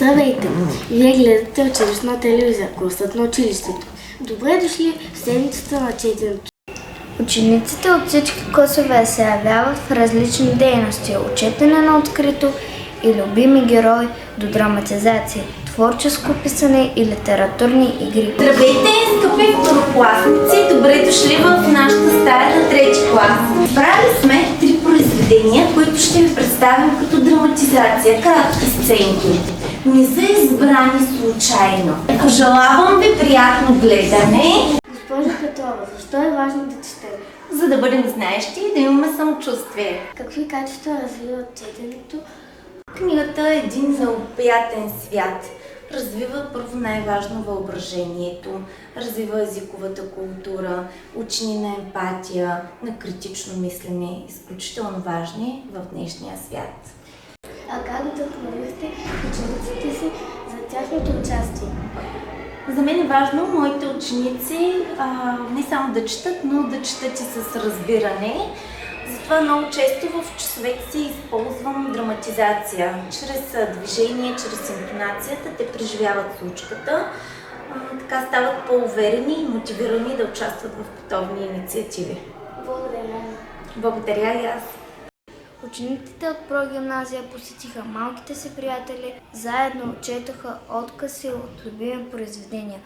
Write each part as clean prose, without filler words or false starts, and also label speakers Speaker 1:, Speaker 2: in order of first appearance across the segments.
Speaker 1: Здравейте! Вие гледате училищна телевизия, курсът на училището. Добре дошли в седмицата на четенето.
Speaker 2: Учениците от всички класове се явяват в различни дейности от четене на открито и любими герои до драматизация, творческо писане и литературни игри.
Speaker 3: Здравейте, скъпи второкласници! Добре дошли в нашата стая на трети клас. Избрали сме 3 произведения, които ще ви представим като драматизация, кратки сценки. Не са избрани случайно. Пожелавам ви приятно гледане.
Speaker 1: Госпожо Петрова, защо е важно да четем?
Speaker 3: За да бъдем знаещи и да имаме самочувствие.
Speaker 1: Какви качества развиват четенето?
Speaker 3: Книгата е един необятен свят. Развива първо най-важно въображението, развива езиковата култура, учи ни на емпатия, на критично мислене, изключително важни в днешния свят.
Speaker 1: А как да вдъхновихте учениците си за тяхното участие?
Speaker 3: За мен е важно моите ученици не само да четат, но да четат и с разбиране. Затова много често в часовете си използвам драматизация. Чрез движение, чрез интонацията те преживяват случката. Така стават по-уверени и мотивирани да участват в подобни инициативи.
Speaker 1: Благодаря.
Speaker 3: Благодаря и аз.
Speaker 2: Учениците от прогимназия посетиха малките си приятели, заедно четоха откъси от любими произведения.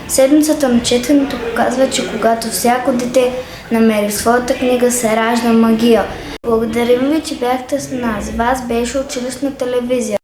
Speaker 2: Седмицата на четенето показва, че когато всяко дете намери своята книга, се ражда магия. Благодарим ви, че бяхте с нас. Вас беше училищна телевизия.